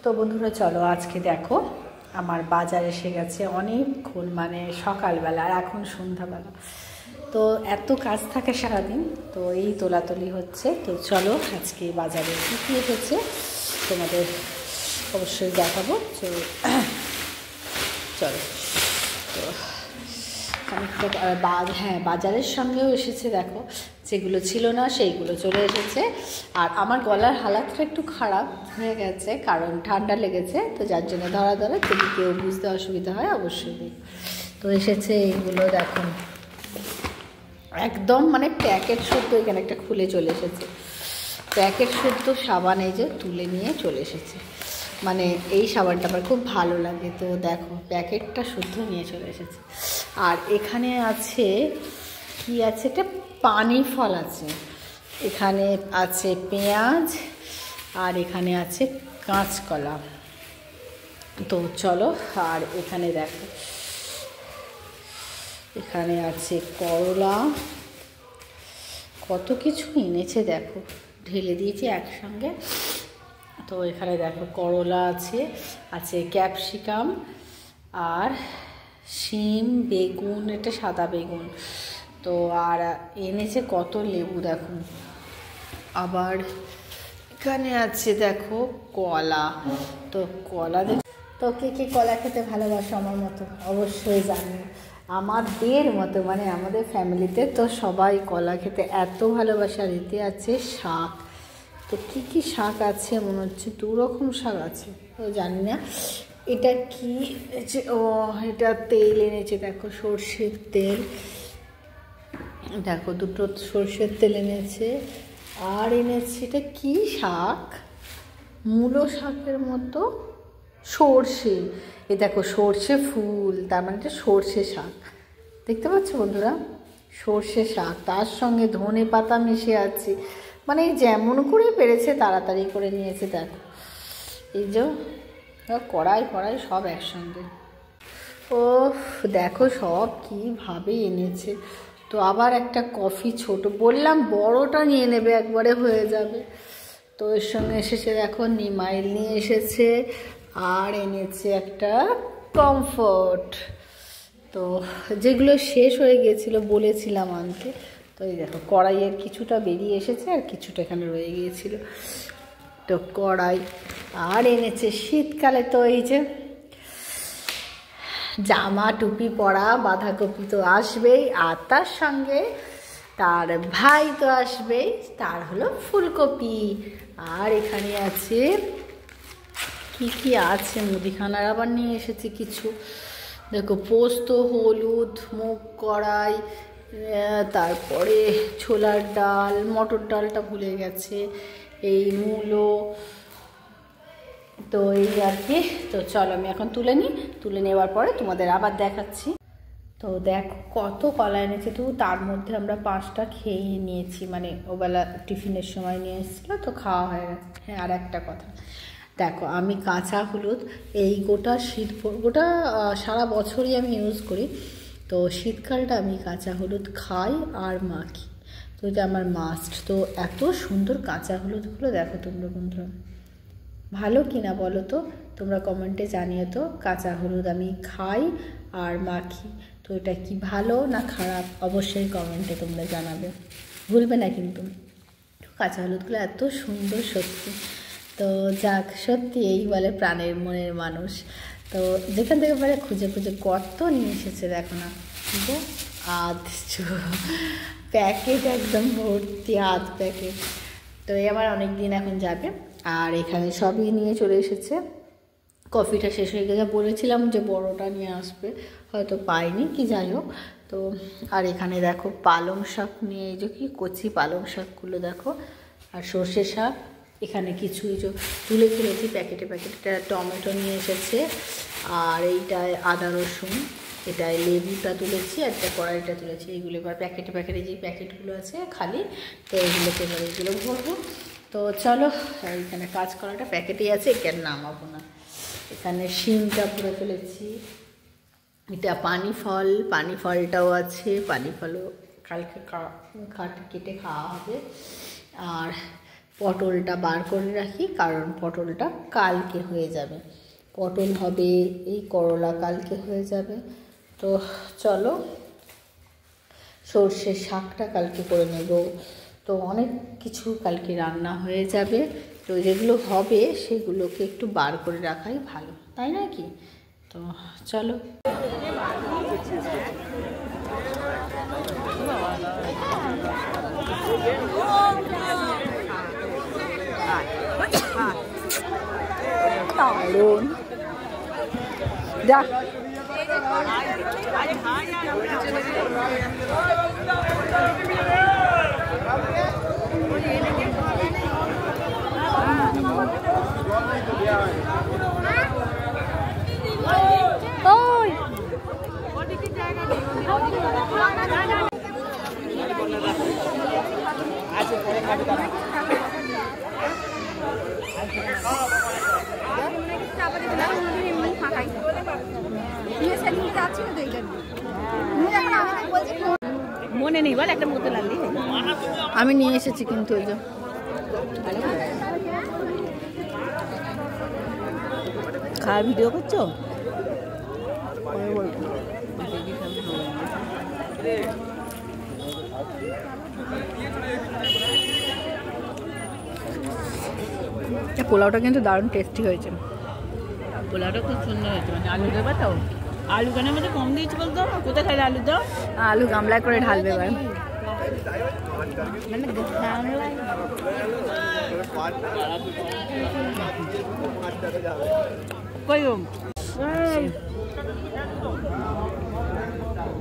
তো বন্ধুরা চলো আজকে দেখো আমার বাজার এসে গেছে অনেকক্ষণ, মানে সকালবেলা আর এখন সন্ধ্যাবেলা। তো এত কাজ থাকে সারাদিন, তো এই তোলাতুলি হচ্ছে। তো চলো আজকে বাজারে কী কী এসেছে তোমাদের অবশ্যই দেখাবো। তো চলো, তো খানিকটা হ্যাঁ বাজারের সঙ্গেও এসেছে, দেখো যেগুলো ছিল না সেইগুলো চলে এসেছে। আর আমার গলার হালাতটা একটু খারাপ হয়ে গেছে, কারণ ঠান্ডা লেগেছে, তো যার জন্য ধরা যদি কেউ বুঝতে অসুবিধা হয় অবশ্যই দিই। তো এসেছে এইগুলো দেখো, একদম মানে প্যাকেট শুদ্ধ, এখানে একটা খুলে চলে এসেছে প্যাকেট শুদ্ধ সাবান, এই যে তুলে নিয়ে চলে এসেছে। মানে এই সাবানটা আমার খুব ভালো লাগে, তো দেখো প্যাকেটটা শুদ্ধ নিয়ে চলে এসেছে। আর এখানে আছে কি আছে, এটা পানি ফল আছে, এখানে আছে পেঁয়াজ, আর এখানে আছে কাঁচকলা। তো চলো, আর এখানে দেখো এখানে আছে করলা, কত কিছু এনেছে দেখো, ঢেলে দিয়েছি একসঙ্গে। তো এখানে দেখো করলা আছে, আছে ক্যাপসিকাম, আর শিম, বেগুন, এটা সাদা বেগুন। তো আর এনেছে কত লেবু দেখো, আবার এখানে আছে দেখো কলা। তো কলা তো কে কলা খেতে ভালোবাসো আমার মতো অবশ্যই জানিও। আমাদের মতো মানে আমাদের ফ্যামিলিতে তো সবাই কলা খেতে এত ভালোবাসে। আর এতে আছে শাক, তো কী শাক আছে মনে হচ্ছে 2 রকম শাক আছে, তো জানি না এটা কি। ও এটা তেল এনেছে দেখো, সর্ষের তেল, দেখো 2টো সর্ষের তেল এনেছে। আর এনেছে এটা কি শাক, মূলো শাকের মতো, সর্ষে, এ দেখো সর্ষে ফুল, তার মানে এটা সর্ষে শাক, দেখতে পাচ্ছ বন্ধুরা, সর্ষে শাক, তার সঙ্গে ধনে পাতা মিশে আছে। মানে যেমন করে পেরেছে তাড়াতাড়ি করে নিয়েছে দেখো, এই যে কড়াই সব একসঙ্গে। ও দেখো সব কীভাবে এনেছে। তো আবার একটা কফি, ছোট বললাম বড়টা নিয়ে নেবে, একবারে হয়ে যাবে। তো এর সঙ্গে এসেছে দেখো নিমাইল নিয়ে এসেছে, আর এনেছে একটা কমফোর্ট। তো যেগুলো শেষ হয়ে গিয়েছিলো বলেছিলাম আনতে, তো এই দেখো কড়াইয়ের কিছুটা বেরিয়ে এসেছে আর কিছুটা এখানে রয়ে গিয়েছিল। তো কড়াই, আর এনেছে শীতকালে তো এই যে জামা টুপি পরা, বাঁধাকপি তো আসবেই, আর তার সঙ্গে তার ভাই তো আসবেই, তার হলো ফুলকপি। আর এখানে আছে কি আছে, মুদিখানার আবার নিয়ে এসেছে কিছু, দেখো পোস্ত, হলুদ, মুগ কড়াই, তারপরে ছোলার ডাল, মটর ডালটা ভুলে গেছে, এই মূলো। তো এই আর কি। তো চলো আমি এখন তুলে নেওয়ার পরে তোমাদের আবার দেখাচ্ছি। তো দেখো কত কলা এনেছে, তো তার মধ্যে আমরা 5টা খেয়ে নিয়েছি, মানে ওবেলা টিফিনের সময় নিয়ে এসেছিলো তো খাওয়া হয়ে গেছে। হ্যাঁ আর একটা কথা দেখো, আমি কাঁচা হলুদ এই গোটা সারা বছরই আমি ইউজ করি, তো শীতকালটা আমি কাঁচা হলুদ খাই আর মাখি, তো এটা আমার মাস্ট। তো এত সুন্দর কাঁচা হলুদগুলো দেখো তোমরা বন্ধুরা, ভালো কিনা বলো তো তোমরা কমেন্টে জানিয়ে। তো কাঁচা হলুদ আমি খাই আর মাখি, তো এটা কি ভালো না খারাপ অবশ্যই কমেন্টে তোমরা জানাবে, ভুলবে না কিন্তু। কাঁচা হলুদগুলো এত সুন্দর সত্যি। তো যাক, সত্যি এই বলে প্রাণের মনের মানুষ। তো যেখান থেকে পারে খুঁজে কত নিয়ে এসেছে দেখো না, যে প্যাকেট একদম ভর্তি, প্যাকেট। তো এই আমার অনেক দিন এখন যাবে। আর এখানে সবই নিয়ে চলে এসেছে, কফিটা শেষ হয়ে গেছে, বলেছিলাম যে বড়টা নিয়ে আসবে, হয়তো পাইনি কি যাই হোক। তো আর এখানে দেখো পালং শাক নিয়ে, এই যে কি কচি পালং শাকগুলো দেখো, আর সর্ষে শাক, এখানে কিছু এই যে তুলে ফেলেছি প্যাকেটে, টমেটো নিয়ে এসেছে, আর এইটায় আদা রসুন, এটায় লেবুটা তুলেছি, আর একটা কড়াইটা তুলেছি, এইগুলো এবার প্যাকেটে যে প্যাকেটগুলো আছে খালি, তো এইগুলোকে এবার এইগুলো ভরবো। তো চলো, এখানে কাজ করাটা প্যাকেটেই আছে, এখানে নামাবো না। এখানে শিমটা পুরো ফেলেছি, এটা পানি ফলটাও আছে, পানি ফলও কালকে কেটে খাওয়া হবে। আর পটলটা বার করে রাখি, কারণ পটলটা কালকে হয়ে যাবে। পটল হবে, এই করলা কালকে হয়ে যাবে। তো চলো, সর্ষের শাকটা কালকে করে নেব। তো অনেক কিছু কালকে রান্না হয়ে যাবে। তো যেগুলো হবে সেগুলোকে একটু বার করে রাখাই ভালো, তাই না কি? তো চলো। দারুণ, দেখ মনে নেই বল, একটা মতো লাগলি আমি নিয়ে এসেছি, কিন্তু ওই যে খাওয়ার ভিডিও করছো? পোলাওটা কিন্তু দারুণ টেস্টি হয়েছে। পোলাওটা খুব সুন্দর হয়েছে। মানে আলু দেবা তো, আলু কেন মধ্যে কম দিয়েছি বলতো? কোথায় খাইলে আলু দাও? আলু গামলায় করে ঢালবে এবার। মানে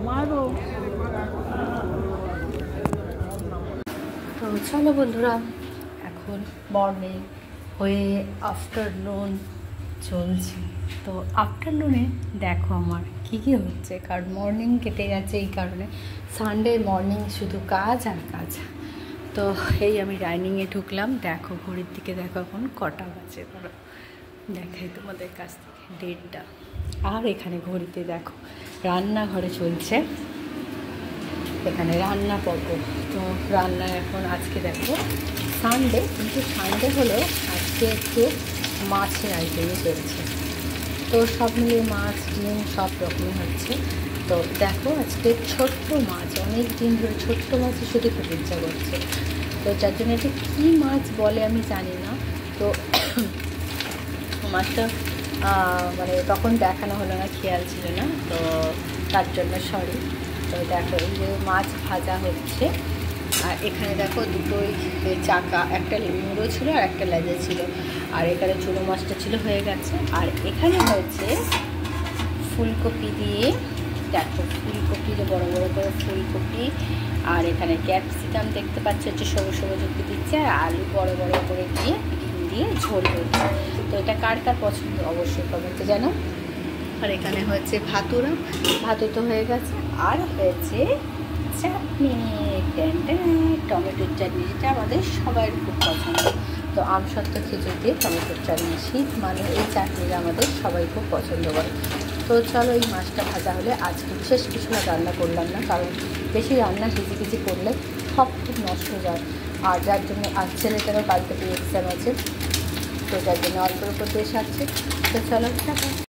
মারো। তো চলো বন্ধুরা, এখন মর্নিং হয়ে আফটারনুন চলছে। তো আফটারনুনে দেখো আমার কী কী হচ্ছে, কারণ মর্নিং কেটে গেছে এই কারণে। সানডে মর্নিং শুধু কাজ আর কাজ। তো এই আমি ডাইনিংয়ে ঢুকলাম, দেখো ঘড়ির দিকে, দেখো এখন কটা বাজে, ধরো দেখাই তোমাদের কাছ থেকে 1:30। আর এখানে ঘড়িতে দেখো রান্নাঘরে চলছে, এখানে রান্না পর্ব। তো রান্না এখন আজকে দেখো সানডে, কিন্তু সানডে হলেও আজকে একটু মাছের আইটেমই চলছে। তো সব মিলিয়ে মাছ, ডিম সব রকমই হচ্ছে। তো দেখো আজকে ছোট্ট মাছ, অনেক দিন ধরে ছোট্ট মাছই শুধু খেতে ইচ্ছা করছে। তো যার জন্য এটা কী মাছ বলে আমি জানি না। তো মাছটা মানে তখন দেখানো হলো না, খেয়াল ছিল না, তো তার জন্য সরি। তো দেখো এই যে মাছ ভাজা হচ্ছে, আর এখানে দেখো দুটোই চাকা, একটা মুড়ো ছিল আর একটা লেজা ছিল। আর এখানে চুনো মাছটা ছিল, হয়ে গেছে। আর এখানে হয়েছে ফুলকপি দিয়ে, দেখো ফুলকপি, বড় বড় করে ফুলকপি, আর এখানে ক্যাপসিকাম দেখতে পাচ্ছি হচ্ছে সবুজ সবুজ একটু দিচ্ছে, আর আলু বড় বড় করে দিয়ে দিয়ে ঝোল হচ্ছে। তো এটা কার কার পছন্দ অবশ্যই কমেন্টে জানো। আর এখানে হচ্ছে ভাতুরা, ভাতু তো হয়ে গেছে। আর হয়েছে চাটনি, টমেটোর চাটনি, যেটা আমাদের সবাই খুব পছন্দ। তো আমসত্ত্ব খেজুর দিয়ে টমেটোর চাটনি, শীত মানে এই চাটনিটা আমাদের সবাই খুব পছন্দ করে। তো চলো, এই মাছটা ভাজা হলে, আজকে বিশেষ কিছু না রান্না করলাম না, কারণ বেশি রান্না কিছু করলে সব খুব নষ্ট হয়ে যায়। আর যার জন্য আর ছেলেটারও কাল থেকে এক্সাম আছে, তো যার জন্য অল্পের উপর দেশ আছে। তো চলো, টাটা।